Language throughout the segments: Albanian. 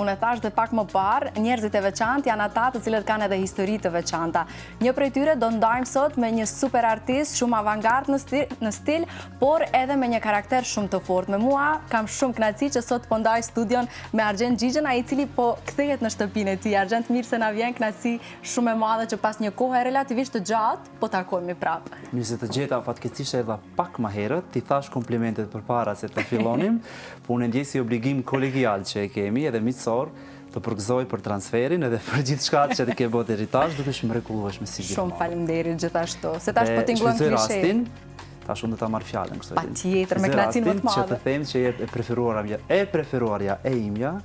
Unë e thash dhe pak më parë, njerëzit e veçantë janë ata të cilët kanë edhe histori të veçanta. Një prej tyre do ndajmë sot me një super artist, shumë avangard në stil, por edhe me një karakter shumë të fortë. Me mua kam shumë kënaqësi që sot po ndaj studion me Argjend Xhixhën, ai i cili po kthehet në shtëpinë e tij. Argjend, mirë se na vjen, kënaqësi shumë e madhe që pas një kohe relativisht të gjatë po takohemi prapë. Mirë se të gjeta, fatkeqësisht edhe pak më herët, ti thash komplimentet përpara se të fillonim, po unë ndjej si obligim kolegial që e kemi edhe të përgëzoj për transferin edhe për gjithë shka që të ke bot eritazh, duke shumë mrekullueshme si gjithë. Shumë faleminderit gjithashtu. Se tash po t'ingluan klishe. Rastin, tash unë do ta marr fjalën kështu. Patjetër, me kënaqësinë më të madhe. Që të them që je preferuarja e imja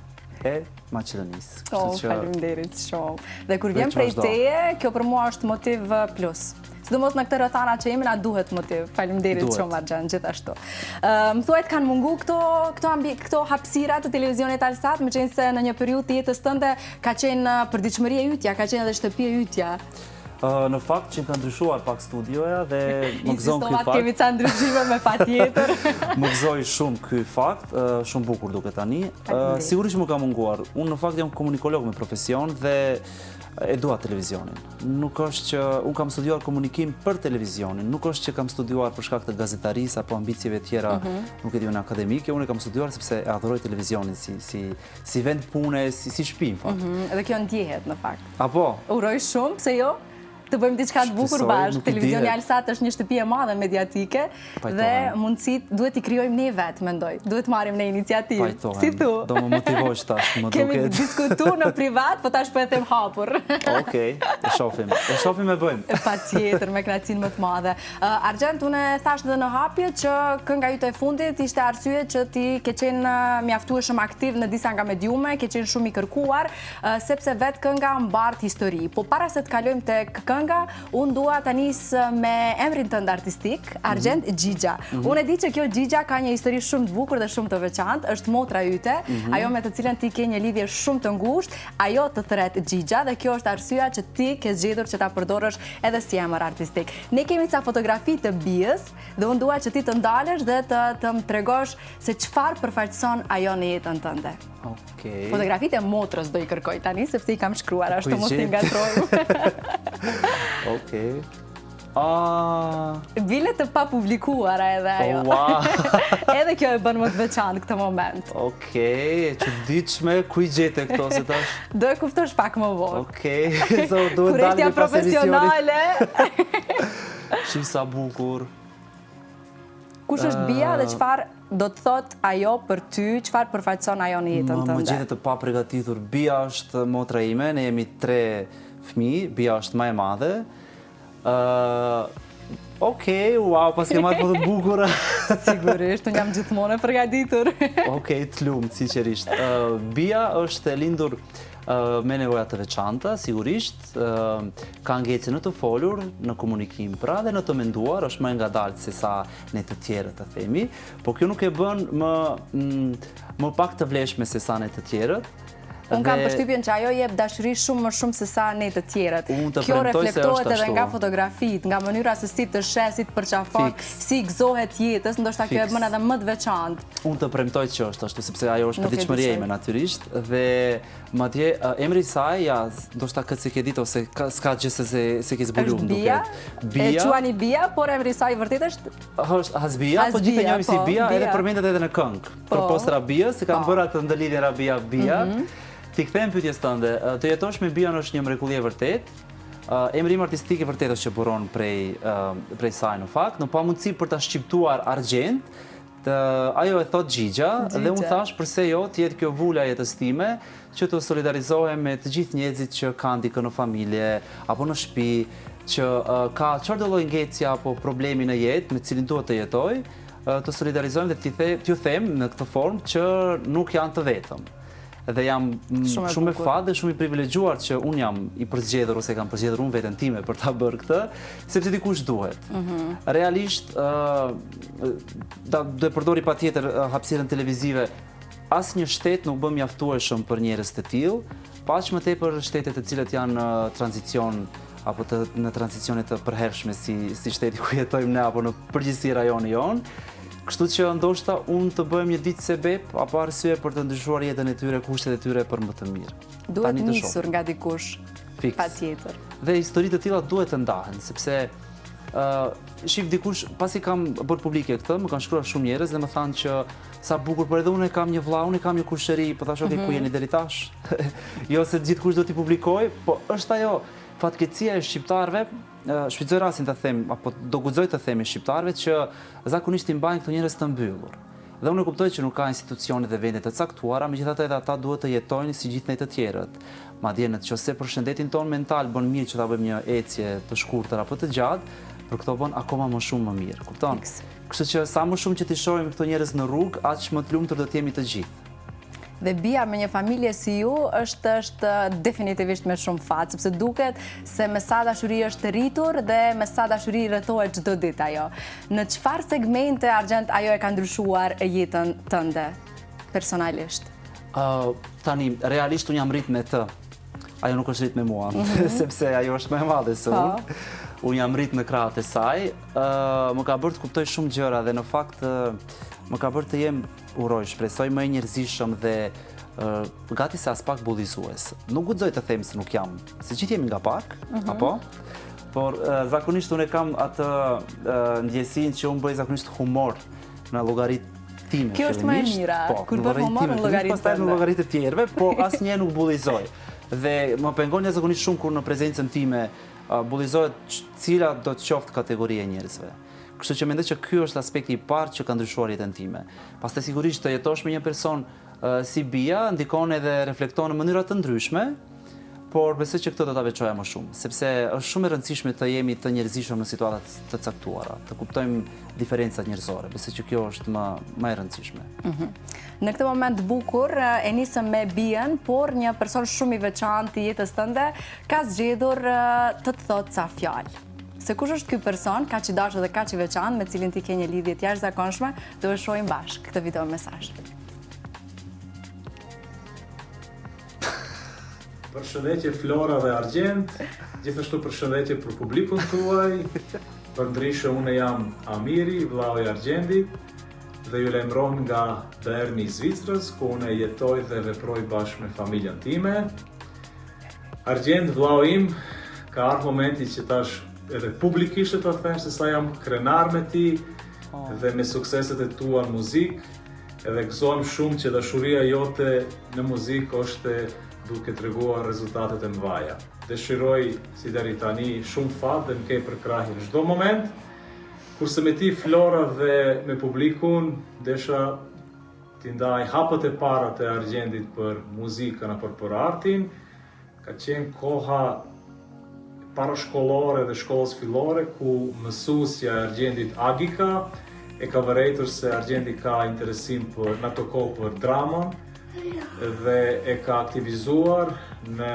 e Maqedonisë. Faleminderit shumë. Dhe kur vjen prej teje, kjo për mua është motiv plus. Sidomos në këtë rrethana që jemi, na duhet motiv. Faleminderit shumë Argjend, gjithashtu. Më thuajt kanë mungu këto hapësira të televizionit Alsat, me qenë se në një periudhë të jetës tënde ka qenë përditshmëria e ytja, ka qenë edhe shtëpia e ytja. Në fakt që ka ndryshuar pak studioja dhe më gëzon ky fakt. Kemi ca ndryshime me patjetër. Më gëzoi shumë ky fakt, shumë bukur duket tani. Sigurisht më ka munguar. Unë në fakt jam komunikolog me profesion dhe e dua televizionin. Nuk është që unë kam studiuar komunikim për televizionin, nuk është që kam studiuar për shkak të gazetarisë apo ambicieve tjera, nuk e di unë akademike, unë e kam studiuar sepse e adhuroj televizionin si vend pune, si shtëpi në fakt. Edhe kjo ndjehet në fakt. Apo? Uroj shumë, pse jo? Të bëjmë diçka të bukur bashkë. Televizioni Alsat është një shtëpi e madhe mediatike dhe mundësit duhet i krijojmë ne vetë, mendoj. Duhet marrim ne iniciativë. Si thu? Do më motivosh tash, më duket. Kemi diskutuar në privat, po tash po e them hapur. Okej, e shohim. E shohim e bëjmë. Patjetër, me kënaqësinë më të madhe. Argjend, unë thash edhe në hapje që kënga jote e fundit ishte arsye që ti ke qenë mjaftueshëm aktiv në disa nga mediume, ke qenë shumë i kërkuar, sepse vetë kënga mbart histori. Po para se të kalojmë tek kënga, unë dua ta nis me emrin tënd artistik, Argjend Xhixha. Unë e di që kjo Xhixha ka një histori shumë të bukur dhe shumë të veçantë, është motra yte, ajo me të cilën ti ke një lidhje shumë të ngushtë, ajo të thret Xhixha dhe kjo është arsyeja që ti ke zgjedhur që ta përdorësh edhe si emër artistik. Ne kemi ca fotografi të bijës dhe unë dua që ti të ndalesh dhe të më tregosh se çfarë përfaqëson ajo në jetën tënde. Okej. Fotografitë e motrës do i kërkoj tani sepse i kam shkruar, ashtu mos i ngatrojmë. Okej. Bile të pa publikuara edhe ajo. Edhe kjo e bën më të veçantë këtë moment. Okej, e çuditshme, ku i gjete këto se tash? Do e kuptosh pak më vonë. Okej, so duhet dalë pas profesionale. Shih sa bukur. Kush është bija dhe çfarë do të thot ajo për ty, çfarë përfaqëson ajo në jetën tënde? Më gjetet të paprigatitur. Bija është motra ime, ne jemi 3 fëmijë, bija është më e madhe. Okej, wow, pas ke marrë foto të bukura. Sigurisht, unë jam gjithmonë e përgatitur. Okej, të lumt, sinqerisht. Bija është e lindur me nevoja të veçanta, sigurisht, ka ngecë në të folur, në komunikim pra dhe në të menduar, është më ngadaltë se sa ne të tjerët të themi, po kjo nuk e bën më pak të vlefshme se sa ne të tjerët. Unë kam përshtypjen që ajo jep dashuri shumë më shumë se sa ne të tjerët. Kjo reflektohet edhe nga fotografit, nga mënyra se si të sheh, si të përqafon, si gëzohet jetës, ndoshta kjo e bën edhe më të veçantë. Unë të premtoj që është ashtu, sepse ajo është përditshmëria ime natyrisht dhe madje emri i saj, ja, ndoshta këtë se ke ditë ose s'ka gjë se ke zbuluar më duket. Bija. E quani Bija, por emri i saj vërtet është Hasbia, po gjithë e njohim si Bija, edhe përmendet edhe në këngë. Përpos Rabia, se kanë bërë atë ndëlidhje Rabia. Ti kthehem pyetjes tënde. Të jetosh me Bian është një mrekulli e vërtet. Emri im artistik e vërtet është që buron prej saj në fakt. Në pamundësi për ta shqiptuar Argjend, ajo e thot Xhixha dhe unë thash përse jo të jetë kjo vula e jetës time që të solidarizohem me të gjithë njerëzit që kanë dikë në familje apo në shtëpi, që ka çfarëdo lloj ngecje apo problemi në jetë me cilin duhet të jetoj, të solidarizohem dhe t'ju them në këtë formë që nuk janë të vetëm. Dhe jam shumë e fat dhe shumë i privilegjuar që unë jam i përzgjedhur ose kam përzgjedhur unë veten time për ta bërë këtë, sepse dikush duhet. Realisht, do e përdori patjetër hapësirën televizive, asnjë shtet nuk bën mjaftueshëm për njerëz të tillë, paç më tepër shtetet të cilat janë në tranzicion apo në tranzicione të përhershme si shteti ku jetojmë ne apo në përgjithësi rajoni jon. Kështu që ndoshta unë të bëjmë një ditë sebeb apo arsye për të ndryshuar jetën e tyre, kushtet e tyre për më të mirë. Duhet nisur nga dikush, patjetër. Dhe historitë të tilla duhet të ndahen, sepse shif dikush, pasi kam bërë publike këtë, më kanë shkruar shumë njerëz dhe më thanë që sa bukur, por edhe unë kam një vlla, unë kam një kushëri, po thash okay, ku jeni deri tash? Jo se gjithkush do t'i publikoj, po është ajo fatkeqësia e shqiptarëve, shfrytëzoj rastin të them, apo do guxoj të themi shqiptarëve që zakonisht i mbajnë këto njerëz të mbyllur. Dhe unë e kuptoj që nuk ka institucione dhe vende të caktuara, megjithatë edhe ata duhet të jetojnë si gjithë ne të tjerët. Madje nëse për shëndetin ton mental bën mirë që ta bëjmë një ecje të shkurtër apo të gjatë, për këto bën akoma më shumë më mirë. Kupton? Kështu që sa më shumë që t'i shohim këto njerëz në rrugë, aq më të lumtur do të jemi të gjithë. Dhe bia me një familje si ju është definitivisht me shumë fat, sepse duket se me sa dashuri është rritur dhe me sa dashuri rrethohet çdo ditë ajo. Në çfarë segmente Argjend ajo e ka ndryshuar jetën tënde personalisht? Tani, realisht unë jam rrit me të. Ajo nuk është rrit me mua, sepse ajo është më e madhe se unë. Unë jam rrit në krahët e saj. Më ka bërë të kuptoj shumë gjëra dhe në fakt më ka bërë të jem shpresoj më e njerëzishëm dhe gati se as pak bullizues. Nuk guxoj të them se nuk jam, se gjithë jemi nga pak, apo? Por zakonisht unë kam atë ndjesinë që unë bëj zakonisht humor në llogaritë time. Kjo është më e mira, kur bën humor në llogaritë pastaj në llogaritë të tjerëve, po asnjëherë nuk bullizoj. Dhe më pengon zakonisht shumë kur në prezencën time bullizohet cila do të qoftë kategoria e njerëzve. Kështu që mendoj që ky është aspekti i parë që ka ndryshuar jetën time. Pastaj sigurisht të jetosh me një person si bia ndikon edhe reflekton në mënyra të ndryshme, por besoj që këtë do ta veçoja më shumë, sepse është shumë e rëndësishme të jemi të njerëzishëm në situata të caktuara, të kuptojmë diferencat njerëzore. Besoj që kjo është më e rëndësishme. Në këtë moment bukur e nisëm me bien, por një person shumë i veçantë i jetës tënde ka zgjedhur të të thotë ca fjalë. Se kush është ky person, kaq i dashur dhe kaq i veçantë, me cilin ti ke një lidhje të jashtëzakonshme, do e shohim bashkë këtë video mesazh. Përshëndetje Flora dhe Argjend, gjithashtu përshëndetje për publikun tuaj. Përndryshe unë jam Amiri, vllau i Argjendit, dhe ju lajmëron nga Berni i Zvicrës, ku unë jetoj dhe veproj bashkë me familjen time. Argjend, vllau im, ka ardhur momenti që tash edhe publikisht të them se sa jam krenar me ti dhe me sukseset e tua në muzikë, edhe gëzojmë shumë që dashuria jote në muzikë është duke treguar rezultatet e mëdha. Dëshiroj si deri tani shumë fat dhe më ke për krahje në çdo moment. Kurse me ti Flora dhe me publikun, desha t'i ndaj hapët e para të Argjendit për muzikën apo për artin, ka qenë koha parashkollore dhe shkollës fillore, ku mësuesja e Argjendit Agika e ka vërejtur se Argjendi ka interesim në ato kohë për dramën dhe e ka aktivizuar në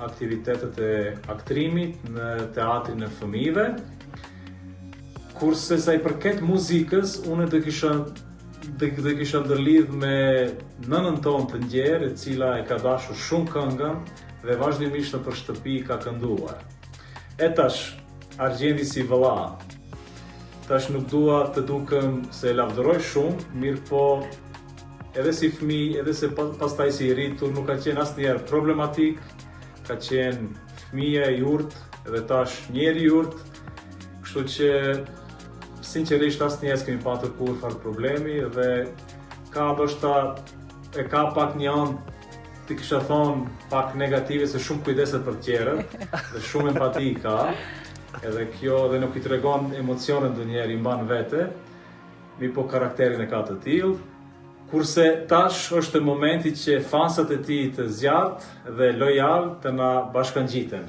aktivitetet e aktrimit në teatrin e fëmijëve. Kurse sa i përket muzikës, unë do kisha ndërlidh me nënën tonë të njerë, e cila e ka dashur shumë këngën dhe vazhdimisht në shtëpi ka kënduar. E tash, Argjendi si vëlla, tash nuk dua të dukem se e lavdëroj shumë, mirë po edhe si fëmijë, edhe se pastaj si i rritur, nuk ka qenë asnjëherë problematik, ka qenë fëmija e jurt, edhe tash njeri jurt, kështu që sinqerisht asnjëherë s'kemi patur kurrë problemi dhe ka e ka pak një anë ti kisha thonë pak negative se shumë kujdeset për tjerët dhe shumë empati ka, edhe kjo dhe nuk i tregon emocionet ndonjëherë, i mban vete, mi po karakterin e ka të tillë. Kurse tash është momenti që fansat e tij të zjarrt dhe lojal të na bashkangjiten.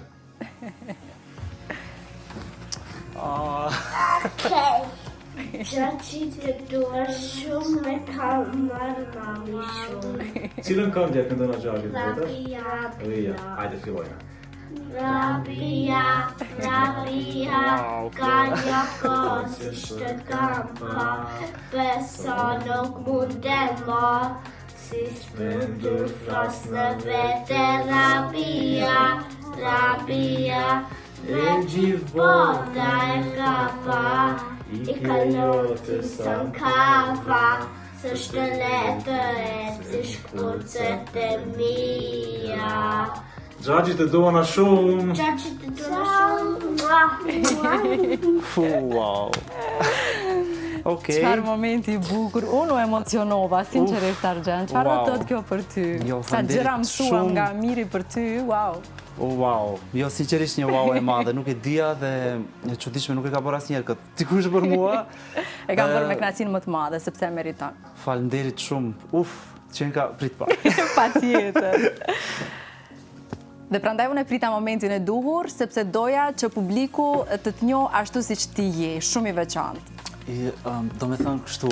Qaci të dua shumë me ka marrë mami shumë. Cilën këngë këndon Axhalli? Rabia. Hajde fillojmë. Rabia, rabia, ka një kohë që kam pa, besa nuk mundem ma, si shpëndur flas në vete. Rabia, rabia, me gjithë bota e ka pa, I kalotin kava, së shkëletër e të shkurcet e mia. Gjagjit e dona shumë. Gjagjit e dona shumë. Wow. Okej. Çfarë momenti i bukur. Unë u emocionova, sinqerisht Argjend. Çfarë do të thotë kjo për ty? Jo, Sa gjëra mësuam nga miri për ty, wow. Wow, jo sinqerisht një wow e madhe, nuk e dija dhe e çuditshme, nuk e ka bërë asnjëherë këtë. Dikush për mua. E kam bërë me kënaqësinë më të madhe sepse e meriton. Faleminderit shumë. Që ka prit pa. Patjetër. Dhe prandaj unë e prita momentin e duhur, sepse doja që publiku të të njohë ashtu siç ti je, shumë i veçantë. Do me thënë kështu,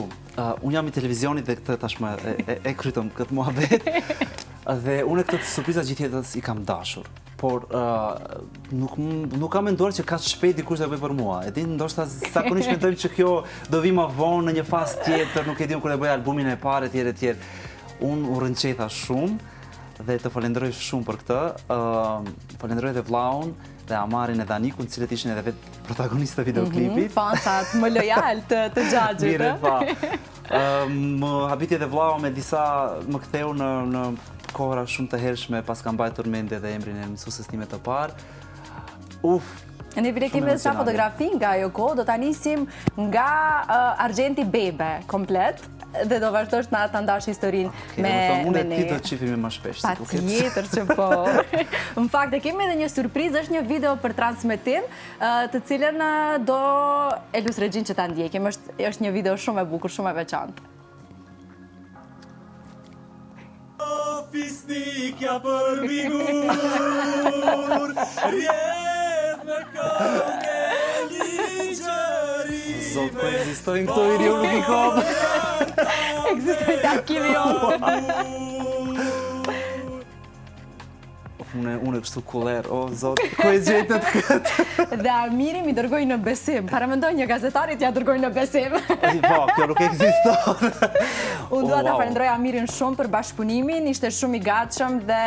unë jam i televizionit dhe këtë tashmë e krytëm këtë muhabet, dhe unë e këtë surprizat gjithë jetës i kam dashur, por nuk kam menduar që ka shpejt dikush dhe bëj për mua. E din, ndoshta zakonisht mendojmë që kjo do vi më vonë në një fazë tjetër, nuk e dim kur e bëj albumin e parë etj. Unë u rënqeta shumë dhe të falenderoj shumë për këtë. Falenderoj dhe vllaun dhe Amarin e Danikun, të cilët ishin edhe vetë protagonistë të videoklipit. Fansat më lojal të Gjagjit. Mire pa. Më habiti edhe vllau me disa, më ktheu në kohëra shumë të hershme, pas kam mbajtur mendje dhe emrin e mësuesës time të parë. Ne bile kemi edhe sa fotografi nga ajo kohë, do ta nisim nga Argjenti bebe komplet. Dhe do vazhdosh na ta ndash historinë me ne. Unë e ti do të qifimi më shpesh. Patjetër që po. Në fakt, e kemi edhe një surprizë, është një video për transmetim, të cilën do Elus Regjin që ta ndjekim. Është një video shumë e bukur, shumë e veçantë. Fisnikja për migur, rjedh në këngë e ligjëri. Zot, po ekzistojnë këto video, nuk i kam. Ekzistojnë të arkivi jonë. Unë e kështu kuller, o zot, ku e gjetët këtë? Dhe Amiri mi dërgoj në besim. Paramendoj një gazetarit ja dërgoj në besim. Po, kjo nuk ekziston. Unë dua ta falenderoj Amirin shumë për bashkëpunimin, ishte shumë i gatshëm dhe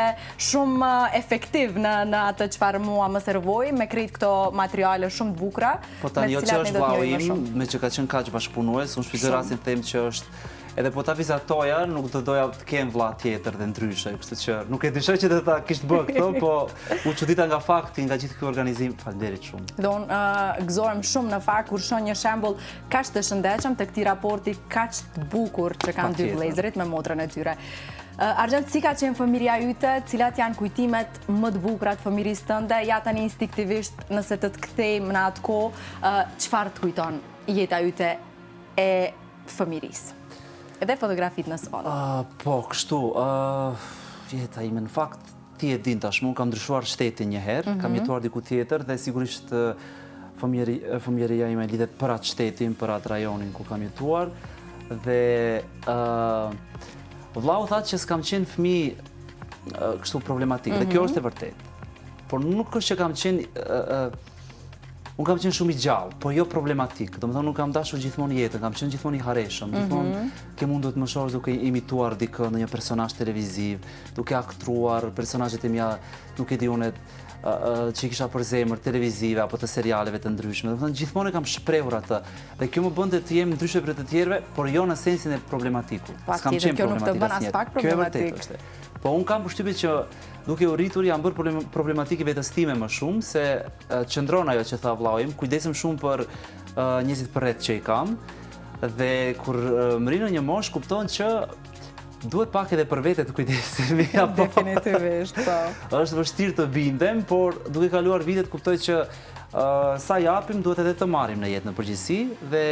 shumë efektiv në atë çfarë mua më servoi, me krejt këto materiale shumë të bukura. Po tani jo që është vllau im, me që ka qenë kaq bashkëpunues, unë shpizoj rastin them që është edhe po ta vizatoja, nuk do doja të kem vlla tjetër dhe ndryshe, kështu që nuk e dishoj që do ta kishte bë këto, po u çudita nga fakti, nga gjithë ky organizim. Faleminderit shumë. Dhe unë gëzohem shumë në fakt kur shoh një shembull kaq të shëndetshëm te këtij raporti kaq të bukur që kanë dy vëllezërit me motrën e tyre. Argjend, si ka qenë fëmiria yte, cilat janë kujtimet më të bukura të fëmirisë tënde? Ja tani instinktivisht, nëse të kthejmë në atë kohë, çfarë të kujton jeta yte e fëmirisë? Edhe fotografit në sfond. Po, kështu, jeta ime në fakt, ti e din tashmë, unë kam ndryshuar shtetin një herë, kam jetuar diku tjetër dhe sigurisht fëmijëria ime lidhet për atë shtetin, për atë rajonin ku kam jetuar dhe vllau thatë që s'kam qenë fëmijë kështu problematik dhe kjo është e vërtet. Por nuk është që kam qenë unë kam qenë shumë i gjallë, por jo problematik. Do më thonë, nuk kam dashur gjithmonë jetën, kam qenë gjithmonë i hareshëm. Gjithmonë ke mundur të më shohësh duke imituar dikë në një personazh televiziv, duke aktruar personazhet e mia, nuk e di unë që i kisha për zemër televizive apo të serialeve të ndryshme. Do më thonë, gjithmonë e kam shprehur atë. Dhe kjo më bënte të jem ndryshe për të tjerëve, por jo në sensin e problematikut. S'kam qenë kjo nuk të bën as pak problematik. Po unë kam përshtypjen që duke u rritur jam bërë problematik i vetes time më shumë, se qëndron ajo që tha vllau im, kujdesem shumë për njerëzit përreth që i kam, dhe kur më ri në një moshë kupton që duhet pak edhe për vete të kujdesemi. Definitivisht, po. Është vështirë të bindem, por duke kaluar vitet kuptoj që sa japim duhet edhe të marrim në jetë në përgjithësi, dhe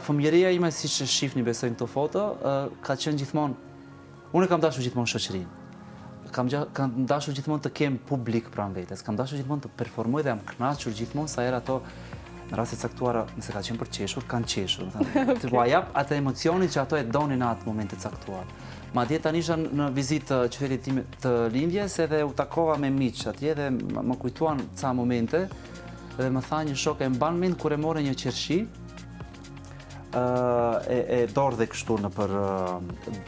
fëmijëria ime, siç e shihni besoj në këto foto, ka qenë gjithmonë. Unë kam dashur gjithmonë shoqërinë. Kam dashur gjithmonë të kem publik pranë vetes, kam dashur gjithmonë të performoj dhe jam kënaqur gjithmonë sa herë ato në raste të caktuara, nëse ka qenë për qeshur, kanë qeshur. Të ua jap atë emocionin që ato e donin në atë moment të caktuar. Madje tani isha në vizitë të qytetit tim të lindjes edhe u takova me miq atje dhe më kujtuan ca momente dhe më tha një shok e mban mend kur e morë një qershi e dorë dhe kështu në për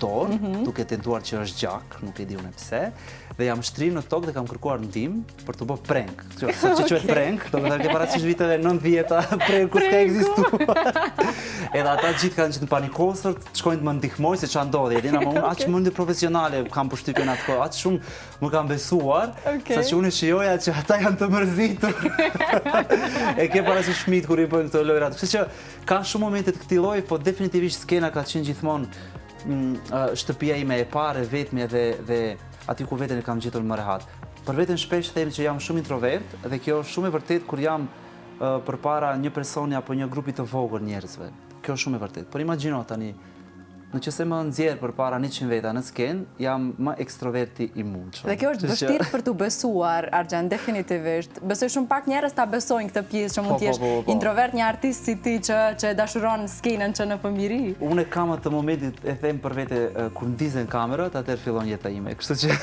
dorë, duke tentuar që është gjak, nuk e di unë pse, dhe jam shtrirë në tokë dhe kam kërkuar ndihmë për të bërë prank. Sa që quhet prank, do të thotë ke parasysh viteve 90-ta, pranku s'ka ekzistuar. Edhe ata gjithë kanë qenë panikosur, shkojnë të më ndihmojnë se ç'a ndodhi. Elena, më unë aq mundi profesionale kam përshtypjen atë kohë, aq shumë më kanë besuar, saqë unë shijoja që ata janë të mërzitur. E ke parasysh fëmijët kur i bëjnë këto lojrat. Kështu që ka shumë momente të këtij lloji, po definitivisht skena ka qenë gjithmonë shtëpia ime e parë, vetmja dhe aty ku veten e kam gjetur më rehat. Për veten shpesh them që jam shumë introvert dhe kjo është shumë e vërtet kur jam përpara një personi apo një grupi të vogël njerëzve. Kjo është shumë e vërtet. Por imagjino tani, nëse më nxjerr përpara 100 veta në skenë, jam më ekstroverti i mundshëm. Dhe kjo është vështirë për t'u besuar, Argjen, definitivisht. Besoj shumë pak njerëz ta besojnë këtë pjesë që mund të jesh introvert, një artist si ti që e dashuron skenën që në pëmiri. Unë kam atë momentit e them për vete kur ndizen kamerat, atëherë fillon jeta ime. Kështu që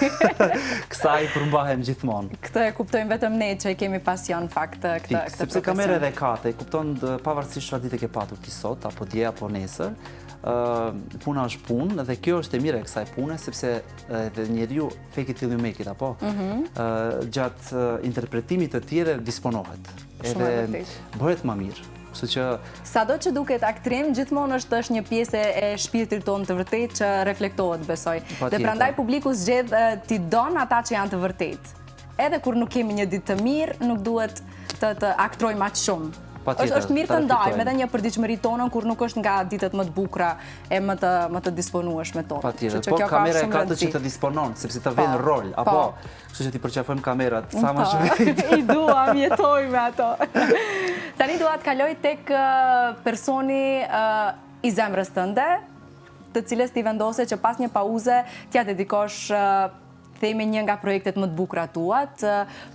kësaj përmbahem gjithmonë. Këtë e kuptojmë vetëm ne që kemi pasion fakt këtë profesion. Sepse kamera edhe ka, e kupton pavarësisht çfarë ditë ke patur ti sot apo dje apo nesër. Puna është punë dhe kjo është e mira e kësaj pune sepse edhe njeriu fake it till you make it apo gjatë interpretimit të tjerë disponohet edhe bëhet më mirë. Kështu që sado që duket aktrim, gjithmonë është një pjesë e shpirtit tonë të vërtet që reflektohet, besoj. Dhe prandaj publiku zgjedh t'i don ata që janë të vërtet. Edhe kur nuk kemi një ditë të mirë, nuk duhet të aktrojmë aq shumë. Është mirë të ndajmë edhe një përditshmëri tonën kur nuk është nga ditët më të bukura e më të disponueshme tonë. Patjetër, po kamera e ka të që të disponon, sepse të vjen rol, apo kështu që ti përqafojmë kamerat sa më shpejt. I duam, jetoj me ato. Tani dua të kaloj tek personi i zemrës tënde, të cilës ti vendose që pas një pauze t'ja dedikosh themi një nga projektet më të bukura tuat,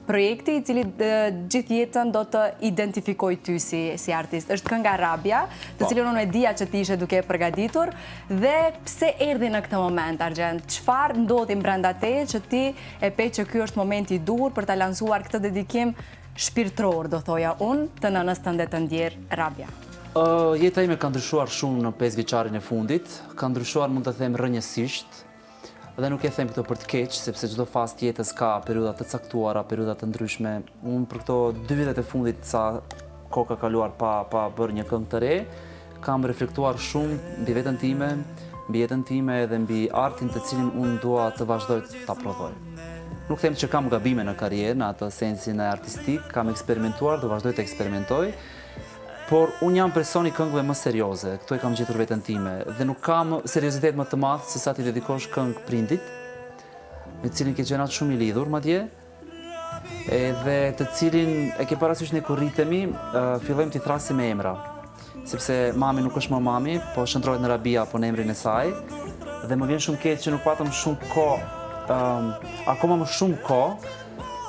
projekti i cili gjithë jetën do të identifikoj ty si artist. Është kënga Rabja, të cilën unë e dija që ti ishe duke përgatitur, dhe pse erdhi në këtë moment, Argjen? Çfarë ndodhi brenda teje që ti e pe që ky është momenti i duhur për ta lancuar këtë dedikim shpirtëror, do thoja unë, të nënës tënde të ndjer Rabja? Jeta ime ka ndryshuar shumë në 5 vjeçarin e fundit, ka ndryshuar mund të them rrënjësisht. Dhe nuk e them këto për të keq, sepse çdo fazë tjetës ka periudha të caktuara, periudha të ndryshme. Unë për këto 2 vitet e fundit sa kohë ka kaluar pa bërë një këngë të re, kam reflektuar shumë mbi veten time, mbi jetën time dhe mbi artin të cilin unë dua të vazhdoj ta prodhoj. Nuk them që kam gabime në karrierë, në atë sensin e artistik, kam eksperimentuar, do vazhdoj të eksperimentoj. Por unë jam personi këngëve më serioze, këtu e kam gjetur veten time dhe nuk kam seriozitet më të madh se sa ti dedikosh këngë prindit, me cilin ke qenë shumë i lidhur madje, edhe të cilin e ke parasysh ne kur rritemi, fillojmë t'i thrasim me emra, sepse mami nuk është më mami, po shndrohet në Rabia apo në emrin e saj, dhe më vjen shumë keq që nuk patëm shumë kohë, akoma më shumë kohë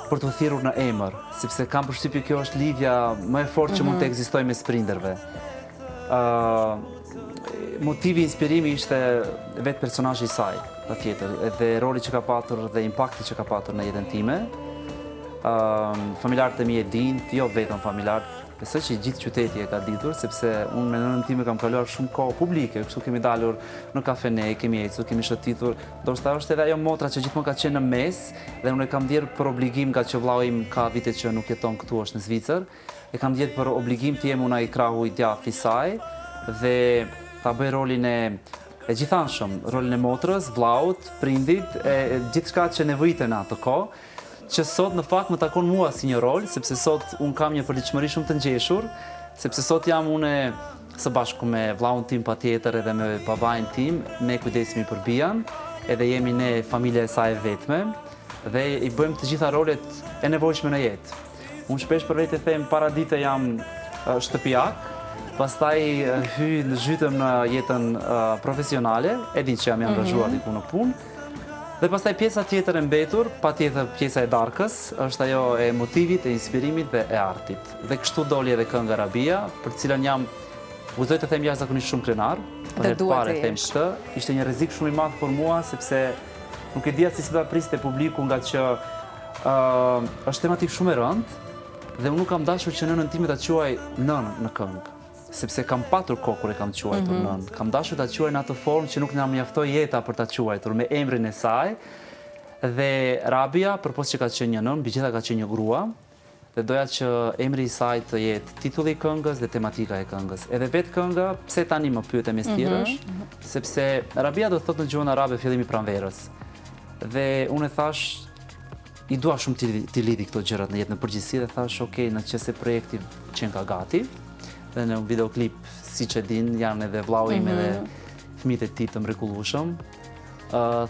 për të thirrur në emër, sepse kam përshtypjen kjo është lidhja më e fortë që mund të ekzistojë mes prindërve. Motivi, inspirimi ishte vetë personazhi i saj, patjetër, edhe roli që ka patur dhe impakti që ka patur në jetën time. Familjarët e mi e dinë, jo vetëm familjarët, besoj që gjithë qyteti e ka ditur, sepse unë me nënën time kam kaluar shumë kohë publike, kështu kemi dalur në kafene, kemi ecur, kemi shëtitur, ndoshta është edhe ajo motra që gjithmonë ka qenë në mes, dhe unë e kam ndjerë për obligim, nga që vllau im ka vite që nuk jeton këtu, është në Zvicër, e kam ndjerë për obligim të jem unë ai krahu i djathtë i saj, dhe ta bëj rolin e gjithanshëm, rolin e motrës, vllaut, prindit, gjithçka që nevojiten atë kohë, që sot në fakt më takon mua si një rol, sepse sot unë kam një përditshmëri shumë të ngjeshur, sepse sot jam unë së bashku me vllaun tim patjetër edhe me babain tim, ne kujdesemi për Bian, edhe jemi ne familja e saj vetme, dhe i bëjmë të gjitha rolet e nevojshme në jetë. Unë shpesh për vetë them para dite jam shtëpiak, pastaj zhytem në jetën profesionale, e din që jam angazhuar diku në punë. Dhe pastaj pjesa tjetër e mbetur, patjetër pjesa e darkës, është ajo e motivit, e inspirimit dhe e artit. Dhe kështu doli edhe kënga Rabia, për cilën jam, guxoj të them jashtëzakonisht shumë krenar, për herë të parë them këtë. Ishte një rrezik shumë i madh për mua, sepse nuk e dija si ta priste publiku, nga që është tematik shumë e rëndë, dhe unë nuk kam dashur që nënën time ta quaj nën në këngë. sepse kam patur kohë kur e kam quajtur nën. Kam dashur ta quaj në atë formë që nuk na mjaftoi jeta për ta quajtur me emrin e saj. Dhe Rabia, përpos që ka qenë një nën, mbi gjitha ka qenë një grua, dhe doja që emri i saj të jetë titulli i këngës dhe tematika e këngës. Edhe vetë kënga, pse tani më pyet e mes tjerësh, sepse Rabia do të thotë në gjuhën arabe fillimi pranverës. Dhe unë e thash, i dua shumë t'i lidhi këto gjërat në jetë në përgjithësi dhe thash, okej, në qëse projekti qenë ka gati, dhe në videoklip, si që din, janë edhe vllau im edhe fëmijët e tij të mrekullueshëm,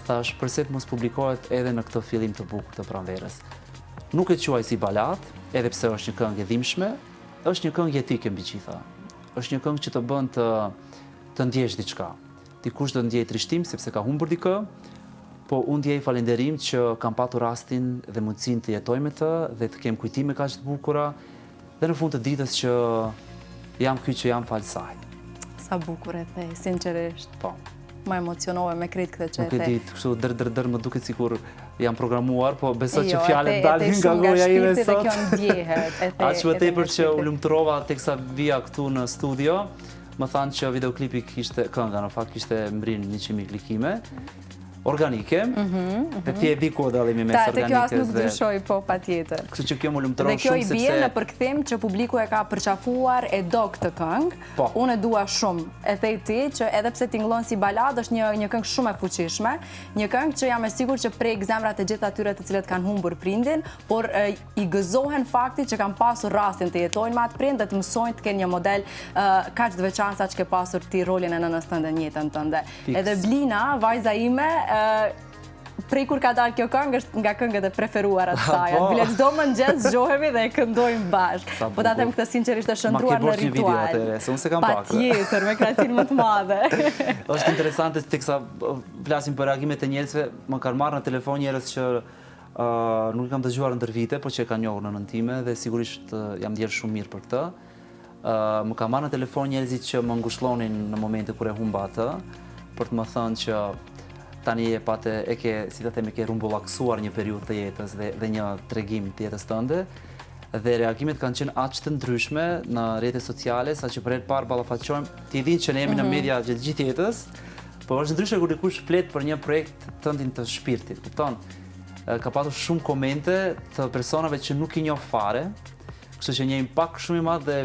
thash, përse të mos publikohet edhe në këtë fillim të bukur të pranverës. Nuk e quaj si balat, edhe pse është një këngë e dhimbshme, është një këngë jetike mbi gjitha. Është një këngë që të bën të ndjesh diçka. Dikush do ndjej trishtim sepse ka humbur dikë, po unë ndjej falënderim që kam patur rastin dhe mundësinë të jetoj me të dhe të kem kujtime kaq të bukura dhe në fund të ditës që jam ky që jam falë saj. Sa bukur e the, sinqerisht. Po. Më emocionove me krejt këtë që e the. Nuk e di, kështu dër më duket sikur jam programuar, po besoj që Jo, fjalët dalin nga goja ime sot. Dhe kjo ndjehet. Aq më tepër që u lumturova teksa vija këtu në studio, më thanë që videoklipi kishte kënga, në fakt kishte mbrin 100.000 klikime. Organike, dhe ti e di ku dallimi mes Te kjo as organikës nuk dyshoj, po patjetër. Kështu që kjo më lumturon Dhe kjo shumë i bie sepse në përkthim që publiku e ka përqafuar e do këtë këngë. Po. Unë e dua shumë. E thej ti që edhe pse tingëllon si balad, është një këngë shumë e fuqishme, një këngë që jam e sigurt që prek zemrat e gjithë atyre të cilët kanë humbur prindin, por i gëzohen faktit që kanë pasur rastin të jetojnë me atë prind dhe të mësojnë të kenë një model kaq të veçantë sa që ke pasur ti rolin e nënës tënde në jetën tënde. Edhe Blina, vajza ime, prej kur ka dalë kjo këngë është nga këngët e preferuara të saj. Bile çdo mëngjes zgjohemi dhe e këndojmë bashkë. Po ta them këtë sinqerisht të shndruar në ritual. Ma ke bërë një video atëre, se unë se kam pak. Patjetër, me krahasim më të madhe. Është interesante teksa flasim për reagimet e njerëzve, më kanë marrë në telefon njerëz që nuk i kam dëgjuar ndër vite, por që e kanë njohur nënën time dhe sigurisht jam ndjerë shumë mirë për këtë. Më kanë marrë në telefon njerëzit që më ngushëllonin në momente kur e humba atë, për të më thënë që tani si të them, e ke rumbullaksuar një periudhë të jetës dhe një tregim të jetës tënde, dhe reagimet kanë qenë aq të ndryshme në rrjetet sociale, sa që për herë parë ballafaqohem, ti din që ne jemi në media gjatë gjithë jetës, por është ndryshe kur dikush flet për një projekt tëndin të shpirtit, kupton? Ka patur shumë komente të personave që nuk i njoh fare, kështu që një impakt shumë i madh dhe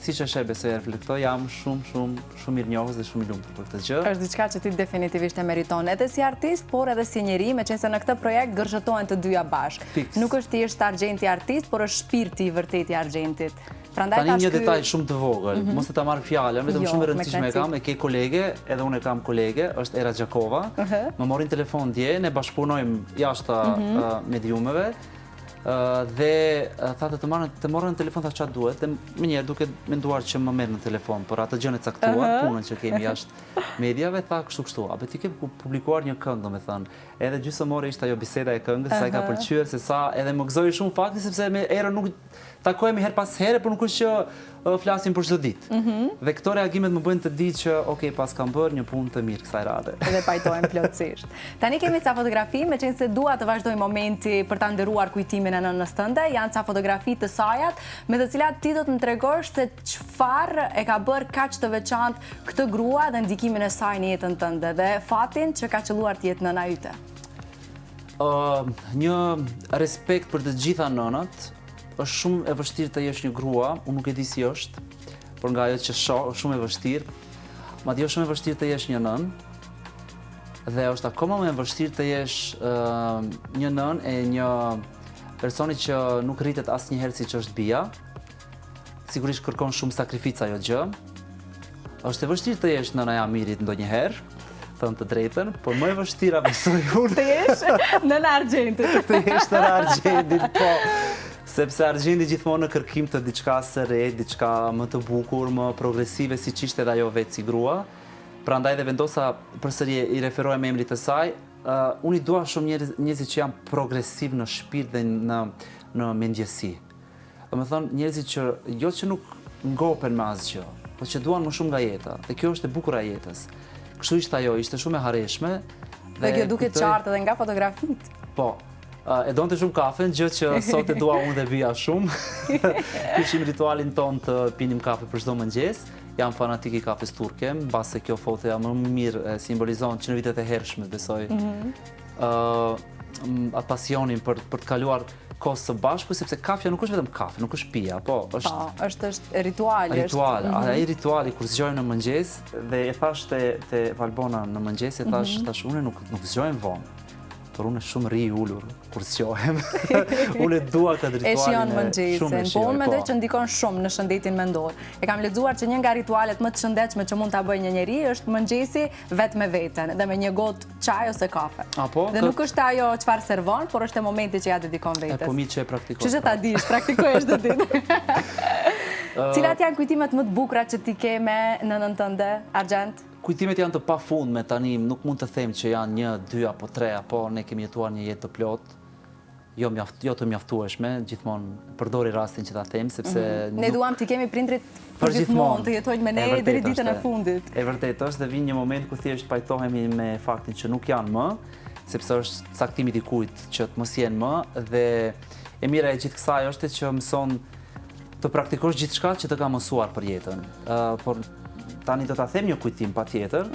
siç e sheh besoj reflektoj, jam shumë mirënjohës dhe shumë i lumtur për këtë gjë. Është diçka që ti definitivisht e meriton, edhe si artist, por edhe si njeri, meqense në këtë projekt gërzhetohen të dyja bashkë. Fiks. Nuk është thjesht Argjenti artist, por është shpirti i vërtet i Argjentit. Tani një detaj shumë të vogël, mos e ta marr fjalën, vetëm shumë e rëndësishme e kam, e ke kolege, edhe unë e kam kolege, është Era Gjakova. Më morin telefon dje, ne bashkëpunojmë jashtë mediumeve. Dhe tha të morën në telefon, tha çfarë duhet, dhe më njerë duke menduar që më merr në telefon, por atë gjën e caktuar, punën që kemi jashtë mediave, tha kështu, a be ti ke publikuar një këngë, domethënë, edhe gjysmore ishte ajo biseda e këngës, sa i ka pëlqyer, se sa edhe më gëzoi shumë fakti sepse me Erën nuk takohemi her pas here, por nuk është që flasim për çdo ditë. Dhe këto reagimet më bëjnë të di që okay, pas kam bërë një punë të mirë kësaj radhe. Dhe pajtojmë plotësisht. Tani kemi ca fotografi, meqense dua të vazhdoj momenti për ta nderuar kujtimin e nënës tënde, janë ca fotografi të sajat, me të cilat ti do të më tregosh se çfarë e ka bërë kaq të veçantë këtë grua dhe ndikimin e saj në jetën tënde dhe fatin që ka qelluar të jetë nëna yte. Një respekt për të gjitha nënat. Është shumë e vështirë të jesh një grua, unë nuk e di si është, por nga ajo që shoh, është shumë e vështirë. Madje është shumë e vështirë të jesh një nën, dhe është akoma më e vështirë të jesh një nën e një personi që nuk rritet asnjëherë siç është bija. Sigurisht kërkon shumë sakrificë ajo gjë. Është e vështirë të jesh nëna e Amirit ndonjëherë, thënë të drejtën, por më e vështira besoj unë. Të jesh nëna Argjentit. Të jesh nëna Argjentit, po. Sepse Argjenti gjithmonë në kërkim të diçka së re, diçka më të bukur, më progresive, siç ishte edhe ajo vetë si grua. Prandaj dhe vendosa përsëri i referoja me emrin të saj. Unë i dua shumë njerëzit që janë progresiv në shpirt dhe në mendjesi. Domethënë njerëzit që jo që nuk ngopen me asgjë, por që duan më shumë nga jeta. Dhe kjo është e bukur e jetës. Kështu ishte ajo, ishte shumë e harreshme. Dhe kjo duket qartë edhe nga fotografitë. Po. E donte shumë kafen, gjë që sot e dua unë dhe Bia shumë. Kishim ritualin ton të pinim kafe për çdo mëngjes. Jam fanatik i kafes turke, mbase kjo fotoja më mirë simbolizon që në vitet e hershme, besoj, atë pasionin për të kaluar kohë së bashku, sepse kafja nuk është vetëm kafe, nuk është pija, po është rituali. Ritual, ai rituali kur zgjojmë në mëngjes dhe e thash te Valbona në mëngjes, e thash unë nuk zgjojmë vonë. Por unë shumë rri ullur kur zgjohem. Unë dua këtë ritualin e shijon mëngjesin, po unë mendoj që ndikon shumë në shëndetin mendor. E kam lexuar që një nga ritualet më të shëndetshme që mund ta bëjë një njeri është mëngjesi vetë me veten dhe me një gotë çaj ose kafe. Dhe nuk është ajo çfarë servon, por është e momenti që ja dedikon vetes. Po mi që e praktikoj. Që ta dish, praktikoje çdo ditë. Cilat janë kujtimet më të bukura që ti ke me nënën tënde, Argjend? Kujtimet janë të pafundme tani, nuk mund të them që janë 1, 2 apo 3, apo ne kemi jetuar një jetë të plot, jo të mjaftueshme, gjithmonë përdori rastin që ta them, sepse ne duam të kemi prindrit për gjithmonë, të jetojnë me ne deri ditën e fundit. E vërtet është, dhe vjen një moment ku thjesht pajtohemi me faktin që nuk janë më, sepse është caktimi i dikujt që të mos jenë më, dhe e mira e gjithë kësaj është që mëson të praktikosh gjithçka që të ka mësuar për jetën. Por tani do ta them një kujtim patjetër.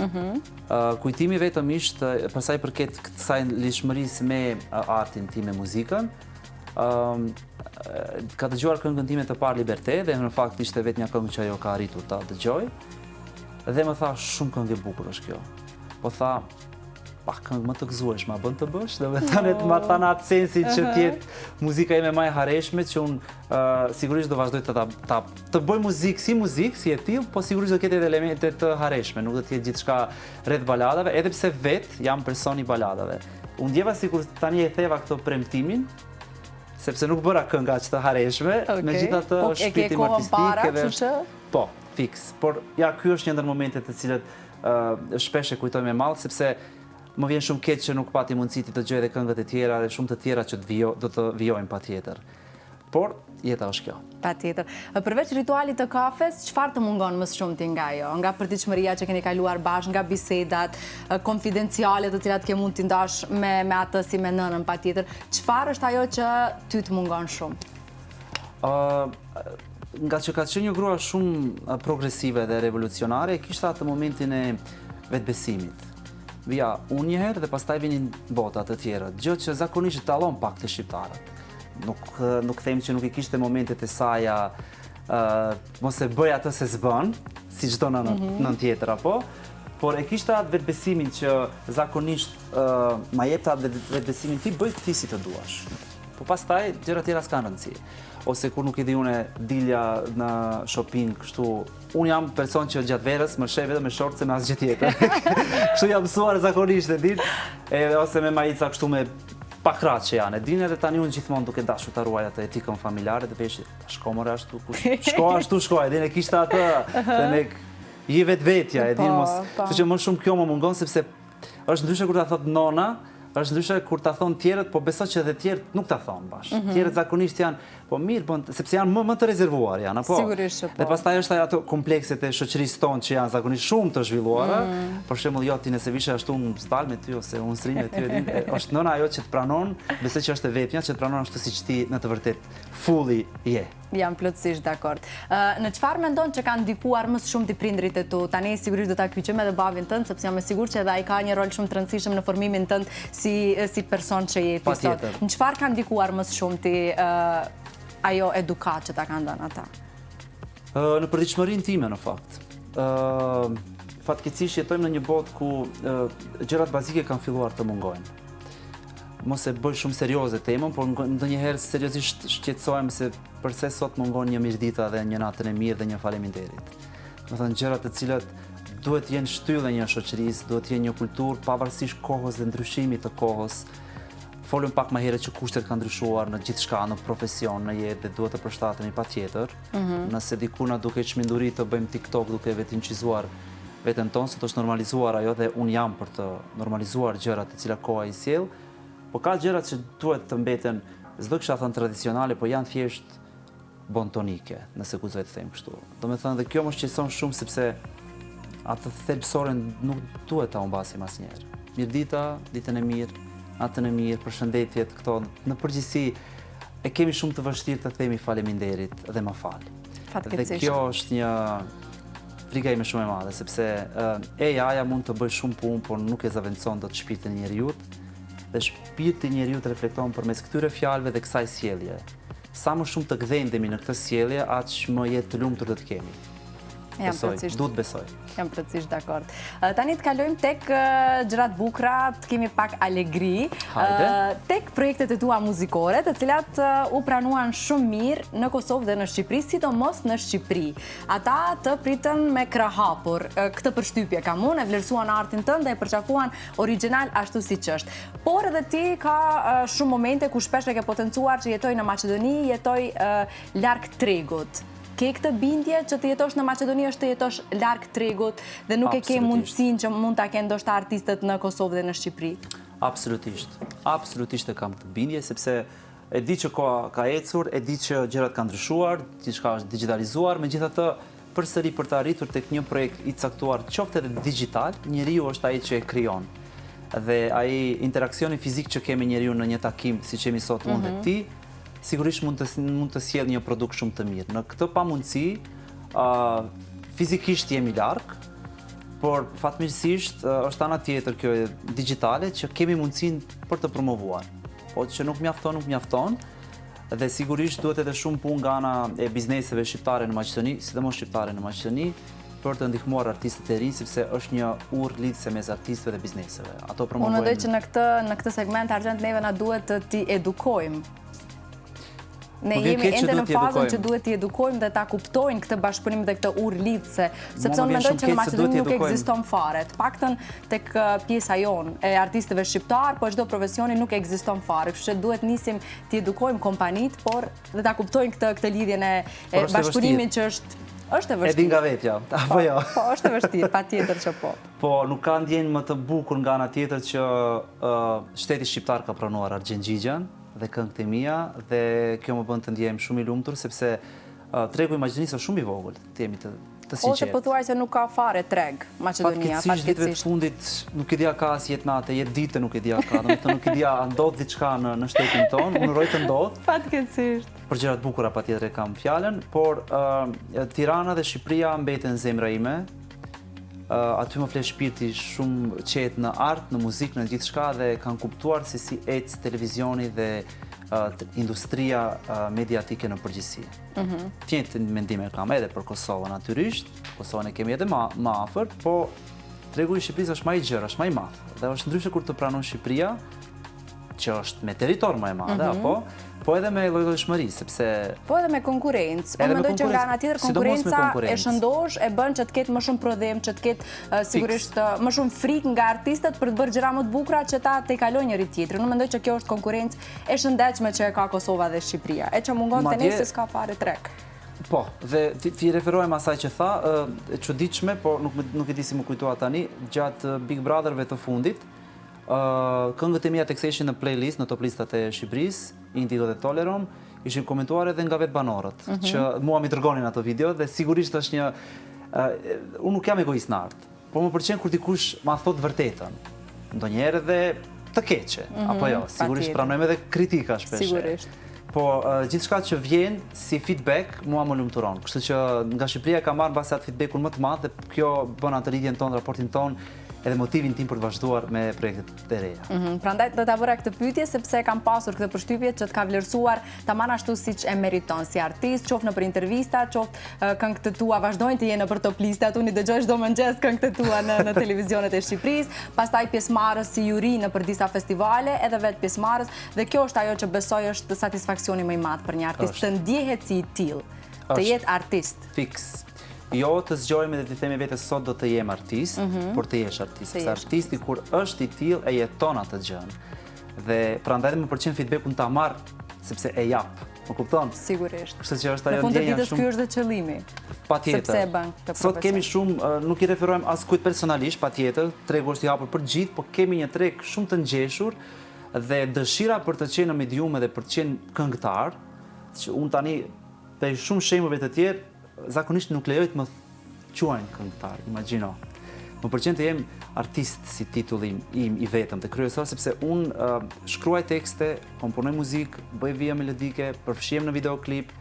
Kujtimi vetëm ishte për sa i përket kësaj lidhshmërisë me artin tim, me muzikën. Ka dëgjuar këngën time të parë Liberté dhe në fakt ishte vetëm një këngë që ajo ka arritur ta dëgjoj. Dhe më tha shumë këngë e bukur është kjo. Po tha, pak këngë më të gëzueshme, a bën të bësh? Dhe me ma thanë atë sensin që tjetë muzika ime më e hareshme, që unë sigurisht do vazhdoj të bëj muzikë, si e tillë, po sigurisht do ketë edhe elemente të hareshme, nuk do të jetë gjithçka rreth baladave, edhe pse vetë jam person i baladave. Unë ndjeva sikur tani e theva këtë premtimin, sepse nuk bëra kënga që të hareshme, megjithatë është shpirti artistik edhe po, fiks. Por ja, ky është një ndër momentet të cilët shpesh e kujtoj me mall, sepse më vjen shumë keq që nuk pati mundësi të dëgjoj edhe këngët e tjera dhe shumë të tjera që do të vijojnë patjetër. Por jeta është kjo. Patjetër. Përveç ritualit të kafes, çfarë të mungon më shumë ti nga ajo? Nga përditshmëria që keni kaluar bashkë, nga bisedat konfidenciale të cilat ke mund t'i ndash me atë si me nënën patjetër. Çfarë është ajo që ty të mungon shumë? Nga që ka qenë një grua shumë progresive dhe revolucionare, kishte atë momentin e vetbesimit. Vija unë njëherë dhe pastaj vinin botat të tjera, gjë që zakonisht dallon pak të shqiptarët. Nuk them që nuk i kishte momentet e saja, mos e bëj atë se s'bën, si çdo nën tjetër apo, por e kishte atë vetbesimin që zakonisht ma jep atë vetbesimin ti bëj ti si të duash. Po pastaj gjëra tjera s'kan rëndësi. Ose kur nuk i di une dilja në shopping, kështu, unë jam person që gjatë verës më sheh vetëm me shortse me asgjë tjetër. Kështu jam mësuar zakonisht e din, ose me majica kështu me pakrat që janë. E din edhe tani unë gjithmonë duke dashur ta ruaj atë etikën familjare dhe vesh shko more ashtu, shko, e din e kishte atë, dhe ne je vetvetja, e din mos. Kështu që më shumë kjo më mungon sepse është ndryshe kur ta thot nona, është ndryshe kur ta thon tjerët, po besoj që edhe tjerët nuk ta thon bash. Tjerët zakonisht janë, po mirë bën, sepse janë më të rezervuar janë, apo. Sigurisht që po. Dhe pastaj është ato komplekset e shoqërisë tonë që janë zakonisht shumë të zhvilluara. Për shembull, jo ti nëse vishe ashtu unë s'dal me ty ose unë s'rri me ty, është nëna ajo që të pranon, besoj që është e vetmja që të pranon ashtu siç ti në të vërtet fully je. Jam plotësisht dakord. Në çfarë mendon që kanë ndikuar më shumë ti prindrit e tu? Tani sigurisht do ta kyçojmë edhe babin tënd, sepse jam e sigurt që edhe ai ka një rol shumë të rëndësishëm në formimin tënd si person që je ti sot. Në çfarë kanë ndikuar më shumë ti ajo edukat që ta kanë dhënë ata? Në përditshmërinë time në fakt. Fatkeqësisht jetojmë në një botë ku gjërat bazike kanë filluar të mungojnë. Mos e bëj shumë serioze temën, por ndonjëherë seriozisht shqetësohem se përse sot mungon një mirëdita dhe një natën e mirë dhe një faleminderit. Do të thënë gjëra të cilat duhet jenë shtyllë një shoqërisë, duhet jenë një kulturë pavarësisht kohës dhe ndryshimit të kohës. Folëm pak më herët që kushtet kanë ndryshuar në gjithçka, në profesion, në jetë dhe duhet të përshtatemi patjetër. Nëse diku na duket çmenduri të bëjmë TikTok duke vetë incizuar veten tonë, sot është normalizuar ajo dhe un jam për të normalizuar gjërat të cilat koha i sjell. Po ka gjërat që duhet të mbeten, s'do kisha thënë tradicionale, po janë thjesht bontonike, nëse guxoj të them kështu. Domethënë dhe kjo më shqetëson shumë sepse atë thelbësore nuk duhet ta humbasim asnjëherë. Mirëdita, ditën e mirë, natën e mirë, përshëndetjet këto, në përgjithësi e kemi shumë të vështirë të themi faleminderit dhe më fal. Dhe kjo është një frika ime shumë e madhe, sepse AI-ja mund të bëjë shumë punë, por nuk e zaventson dot shpirtin e njeriut, dhe shpirti i njeriut reflekton përmes këtyre fjalëve dhe kësaj sjellje. Sa më shumë të gdhendemi në këtë sjellje, aq më jetë të lumtur do të kemi. Duhet besoj. Jam plotësisht dakord. Tani të kalojmë tek gjërat bukura, të kemi pak alegri. Tek projektet e tua muzikore, të cilat u pranuan shumë mirë në Kosovë dhe në Shqipëri, sidomos në Shqipëri. Ata të pritën me krah hapur. Këtë përshtypje kam unë, e vlerësuan artin tënd dhe e përqafuan origjinal ashtu siç është. Por edhe ti ka shumë momente ku shpesh e ke potencuar që jetoj në Maqedoni, jetoj larg tregut. Ke këtë bindje që të jetosh në Maqedoni është të jetosh larg tregut dhe nuk e ke mundësinë që mund ta kenë ndoshta artistët në Kosovë dhe në Shqipëri? Absolutisht. Absolutisht e kam këtë bindje, sepse e di që koha ka ecur, e di që gjërat kanë ndryshuar, diçka është digitalizuar, megjithatë përsëri për të arritur tek një projekt i caktuar, qoftë edhe digital, njeriu është ai që e krijon. Dhe ai interaksioni fizik që kemi njeriu në një takim, siç jemi sot unë dhe ti, sigurisht mund të sjell një produkt shumë të mirë. Në këtë pamundësi, fizikisht jemi larg, por fatmirësisht është ana tjetër kjo e digjitale që kemi mundësinë për të promovuar. Po që nuk mjafton, dhe sigurisht duhet edhe shumë punë nga ana e bizneseve shqiptare në Maqedoni, sidomos shqiptare në Maqedoni, për të ndihmuar artistët e rinj, sepse është një urrë lidhëse mes artistëve dhe bizneseve. Ato promovojnë. Unë mendoj që në këtë segment Argjend neve na duhet të t'i edukojmë. Ne jemi ende në fazën që duhet t'i edukojmë dhe ta kuptojnë këtë bashkëpunim dhe këtë urrë lidhëse, sepse unë mendoj që në Maqedoni nuk ekziston fare. Të paktën tek pjesa jonë e artistëve shqiptar, po çdo profesioni nuk ekziston fare. Kështu që duhet nisim t'i edukojmë kompanitë, por dhe ta kuptojnë këtë lidhjen e bashkëpunimit që është e vështirë. E di nga vetja, apo jo? Po, është e vështirë, patjetër që po. Po, nuk ka ndjenjë më të bukur nga ana tjetër që shteti shqiptar ka pranuar Argjend Gjigjan dhe këngët e mia, dhe kjo më bën të ndjehem shumë i lumtur, sepse tregu i Maqedonisë është shumë i vogël, të jemi të sinqertë. Ose po thuaj se nuk ka fare treg Maqedonia, fatkeqësisht. Viteve të fundit nuk e dija ka as jetë natë, jetë ditë nuk e dija ka, domethënë nuk e dija a ndodh diçka në shtetin tonë, unë uroj të ndodh. Fatkeqësisht. Për gjërat bukura patjetër e kam fjalën, por Tirana dhe Shqipëria mbeten zemra ime. Aty më flet shpirti shumë qetë në art, në muzikë, në gjithçka, dhe kanë kuptuar se si ec televizioni dhe industria mediatike në përgjithësi. Të njëjtë mendime kam edhe për Kosovën natyrisht. Kosovën e kemi edhe më afër, po tregu i Shqipërisë është më i gjerë, është më i madh. Dhe është ndryshe kur të pranon Shqipëria, që është me territor më e madhe, apo po edhe me lloj-llojshmëri, sepse po edhe me konkurrencë. Unë mendoj që nga ana tjetër konkurenca e shëndosh, e bën që të ketë më shumë prodhem, që të ketë sigurisht më shumë frikë nga artistët për të bërë gjëra më të bukura që ta te kalojnë njëri tjetrin. Unë mendoj që kjo është konkurrencë e shëndetshme që e ka Kosova dhe Shqipëria. E që mungon te ne se s'ka fare treg. Po, dhe ti referohem asaj që tha, e çuditshme, po nuk e di si më kujtoa tani, gjatë Big Brotherve të fundit, këngët e mia tek ishin në playlist, në top listat e Shqipërisë, Indigo dhe Tolerom, ishin komentuar edhe nga vetë banorët, që mua mi dërgonin ato video, dhe sigurisht është një... Unë nuk jam egoist në art, por më pëlqen kur dikush ma thot vërtetën, ndonjëherë edhe të keqe, apo jo, sigurisht pranojmë edhe kritika shpesh. Sigurisht. Po gjithçka që vjen si feedback mua më lumturon. Kështu që nga Shqipëria kam marrë mbasi atë feedbackun më të madh, dhe kjo bën atë lidhjen tonë, raportin tonë, edhe motivin tim për të vazhduar me projektet e reja. Prandaj do ta bëra këtë pyetje sepse kam pasur këtë përshtypje që të ka vlerësuar tamam ashtu siç e meriton si artist, qoftë nëpër intervista, qoftë këngët e tua vazhdojnë të jenë nëpër top listat, unë i dëgjoj çdo mëngjes këngët e tua në televizionet e Shqipërisë, pastaj pjesëmarrës si juri nëpër disa festivale, edhe vetë pjesëmarrës, dhe kjo është ajo që besoj është satisfaksioni më i madh për një artist, të ndjehet si i tillë, të jetë artist. Fiks. Jo të zgjojmë dhe të themi vetes sot do të jem artist, por të jesh artist. Sepse artisti kur është i tillë e jeton atë gjën. Dhe prandaj më pëlqen feedbackun ta marr, sepse e jap. Më kupton? Sigurisht. Kështu që është ajo ndjenja shumë. Në fund të ditës ky është dhe qëllimi. Patjetër. Sepse e bën këtë profesion. Sot kemi shumë, nuk i referohem as kujt personalisht, patjetër, tregu është i hapur për gjithë, por kemi një treg shumë të ngjeshur dhe dëshira për të qenë në mediume dhe për të qenë këngëtar, që unë tani për shumë shembull të tjerë zakonisht nuk lejoj të më quajnë këngëtar, imagjino. Më Më pëlqen të jem artist si titulli im i vetëm të kryesor, sepse unë shkruaj tekste, komponoj muzikë, bëj vija melodike, përfshihem në videoklip,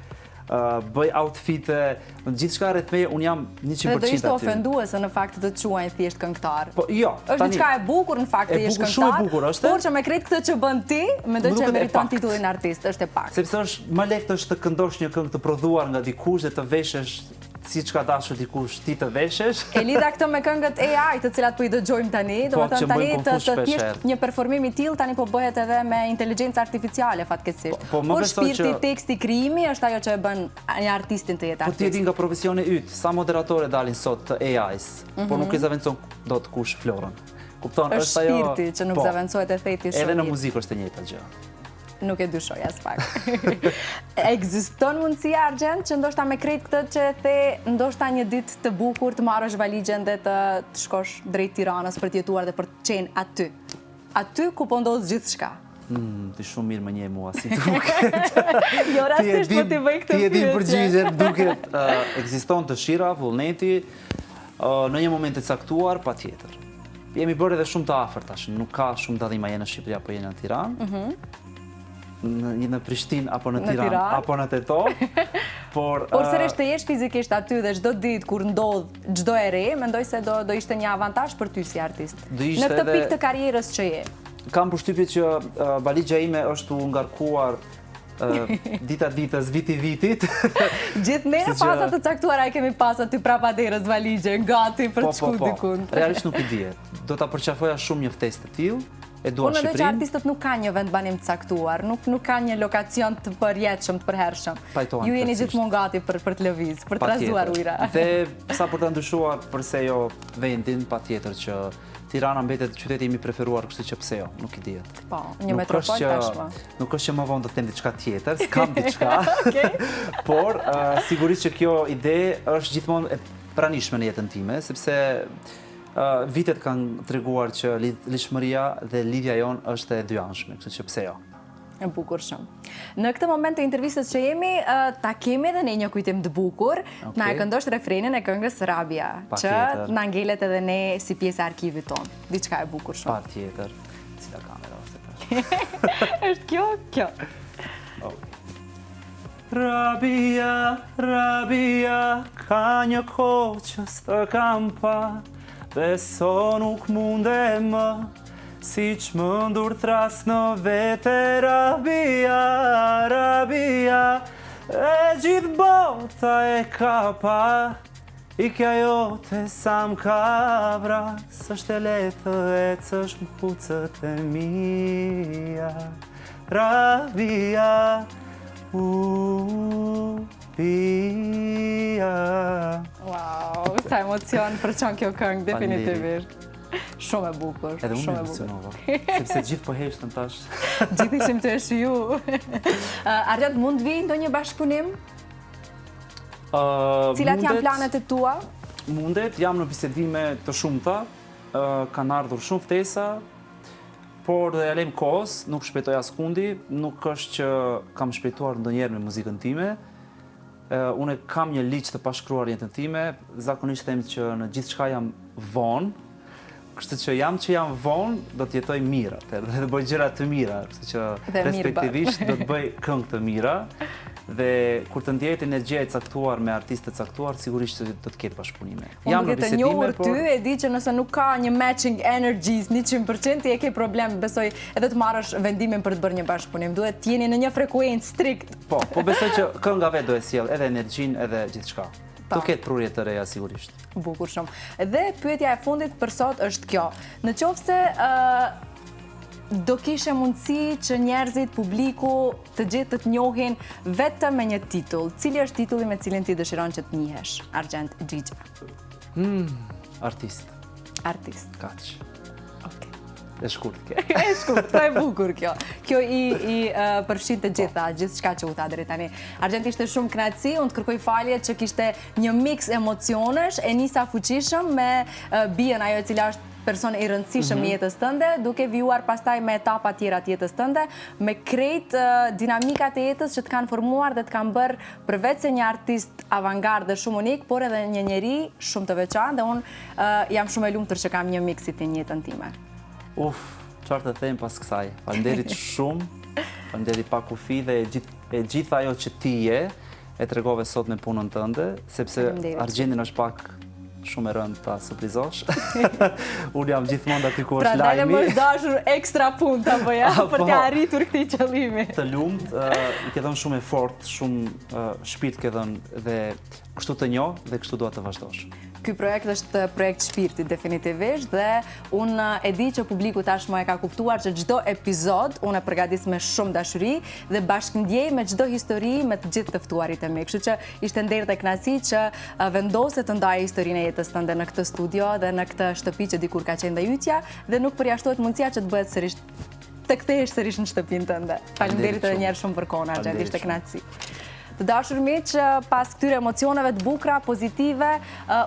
bëj outfite, në gjithë shka rreth meje, unë jam 100% aty. Dhe do ishte ofenduese në fakt të quajnë thjesht këngëtar. Po, jo. Është diçka e bukur në fakt të jesh këngëtar. Shumë e bukur është. Por që me krejt këtë që bën ti, mendoj që meriton titullin artist, është e pak. Sepse është më lehtë është të këndosh një këngë të prodhuar nga dikush dhe të veshesh siç ka dashur dikush ti të veshesh. E lidha këtë me këngët AI të cilat po i dëgjojmë tani, domethënë tani të thjesht një performim i tillë tani po bëhet edhe me inteligjencë artificiale fatkeqësisht. Por shpirti, teksti, krijimi është ajo që e bën një artistin të jetë artist. Po ti e di nga profesioni yt, sa moderatore dalin sot të AI-s, por nuk i zaventon dot kush Florën. Kupton, është ajo shpirti që nuk zaventohet e theti shumë. Edhe në muzikë është e njëjta gjë. Nuk e dyshoj as pak. Ekziston mundësia, Argjend, që ndoshta me krejt këtë që the ndoshta një ditë të bukur të marrësh valigjen dhe të shkosh drejt Tiranës për të jetuar dhe për të qenë aty. Aty ku po ndodh gjithçka. Ti shumë mirë më njeh mua si duket. Jo rastisht po ti bëj këtë. Ti e di përgjigjen, duket ekziston dëshira, vullneti në një moment të caktuar, patjetër. Jemi bërë edhe shumë të afërt tash, nuk ka shumë dallim a je në Shqipëri apo je në Tiranë. Në Prishtinë apo në Tiranë apo në Tetov, por sërish të jesh fizikisht aty dhe çdo ditë kur ndodh çdo e re, mendoj se do ishte një avantazh për ty si artist. Në këtë pikë të karrierës që je. Kam përshtypje që valigja ime është u ngarkuar dita ditës, viti vitit. Gjithë ne në faza të caktuara e kemi pas aty prapaderës valigje, gati për të shku dikun. Realisht nuk i dihet. Do ta përqafoja shumë një ftesë të tillë. Por mendoj që artistët nuk kanë një vendbanim të caktuar, nuk kanë një lokacion të përjetshëm, të përhershëm. Ju jeni gjithmonë gati për të lëviz, për të trazuar ujëra. Dhe sa për të ndryshuar përse jo vendin, patjetër që Tirana mbetet qyteti im i preferuar, kështu që pse jo, nuk i dihet. Po, një metropol tashmë. Nuk është që më vonë do të them diçka tjetër, s'kam diçka. Por sigurisht që kjo ide është gjithmonë e pranishme në jetën time, sepse vitet kanë treguar që lidhshmëria dhe lidhja jon është e dyanshme, kështu që pse jo. E bukur shumë. Në këtë moment të intervistës që jemi, ta kemi edhe ne një kujtim të bukur, na e këndosh refrenin e këngës Rabia, që na ngelet edhe ne si pjesë e arkivit tonë. Diçka e bukur shumë. Patjetër. Cila kamera është tash? Është kjo. Rabia, Rabia, ka një kohë që s'të kam pa. Beso nuk munde më, si që më ndur thras në vete. Rabia, Rabia, e gjithë bota e ka pa. I kja jote sa m'ka vras, është e letë e cësh m'kucët e mija. Rabia, Pia. Wow, sa emocion për çon kjo këngë, definitivisht. Shumë e bukur. Edhe unë emocionova, sepse gjithë po heshtën tash. Gjithë ishim të shiju. Argjend, mund vi ndonjë bashkëpunim? Cilat janë planet e tua? Mundet, jam në bisedime të shumta, kanë ardhur shumë ftesa, por dhe ja lejm kohës, nuk shpejtoj askundi, nuk është që kam shpejtuar ndonjëherë me muzikën time. Unë kam një ligj të pashkruar jetën time, zakonisht them që në gjithçka jam vonë, kështu që jam vonë, do të jetoj mirë, dhe të bëj gjëra të mira, kështu që respektivisht do të bëj këngë të mira, dhe kur të ndjehet energjia e caktuar me artistë të caktuar, sigurisht do të ketë bashkëpunime. Jam në bisedime, por ty e di që nëse nuk ka një matching energies 100%, ti e ke problem, besoj, edhe të marrësh vendimin për të bërë një bashkëpunim. Duhet të jeni në një frekuencë strikt. Po besoj që kënga vetë do e sjell edhe energjinë edhe gjithçka. Do ketë prurje të reja sigurisht. Bukur shumë. Dhe pyetja e fundit për sot është kjo. Në qoftë se do kishe mundësi që njerëzit, publiku, të gjithë të njohin vetëm me një titull. Cili është titulli me cilin ti dëshiron që të njihesh, Argjend Xhixha? Artist. Artist. Kaq. Okej. E shkurt kjo. E shkurt, sa e bukur kjo. Kjo i përfshin të gjitha, gjithçka që u tha deri tani. Argjend, ishte shumë kënaqësi, unë të kërkoj falje që kishte një mix emocionesh, e nisa fuqishëm me bien ajo e cila është person i rëndësishëm i jetës tënde, duke vijuar pastaj me etapa tjera të jetës tënde, me krejt dinamikat e jetës që të kanë formuar dhe të kanë bërë përveç se një artist avangard dhe shumë unik, por edhe një njeri shumë të veçantë dhe unë jam shumë e lumtur që kam një mik si ti në jetën time. Çfarë të them pas kësaj? Faleminderit shumë. Faleminderit pa kufi dhe e gjitha ajo që ti je e tregove sot me punën tënde, sepse Argjendin është pak shumë e rëndë ta surprizosh. Unë jam gjithmonë aty ku është lajmi. Prandaj më është dashur ekstra punë apo ja për të arritur këtë qëllimi. Të lumt, i ke dhënë shumë efort, shumë shpirt ke dhënë dhe kështu të njoh dhe kështu dua të vazhdosh. Ky projekt është projekt shpirti definitivisht dhe unë e di që publiku tashmë e ka kuptuar që çdo epizod unë e përgatis me shumë dashuri dhe bashkëndjej me çdo histori me të gjithë të ftuarit e mi. Kështu që ishte nderë dhe kënaqësi që vendose të ndaje historinë e jetës tënde në këtë studio dhe në këtë shtëpi që dikur ka qenë dhe ytja dhe nuk përjashtohet mundësia që të bëhet sërish të kthehesh sërish në shtëpinë tënde. Faleminderit edhe një herë shumë për kohën, Argjend, ishte kënaqësi. Të dashur miq, pas këtyre emocioneve të bukura, pozitive,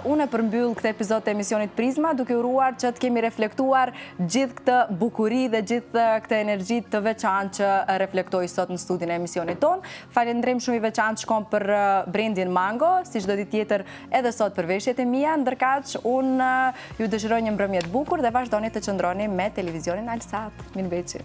unë e përmbyll këtë epizod të emisionit Prizma, duke uruar që të kemi reflektuar gjithë këtë bukuri dhe gjithë këtë energji të veçantë që reflektoi sot në studion e emisionit ton. Falëndrim shumë i veçantë shkon për brendin Mango, si çdo ditë tjetër edhe sot për veshjet e mia, ndërkaq unë ju dëshiroj një mbrëmje të bukur dhe vazhdoni të qëndroni me televizionin Alsat. Mirëmbëjtje.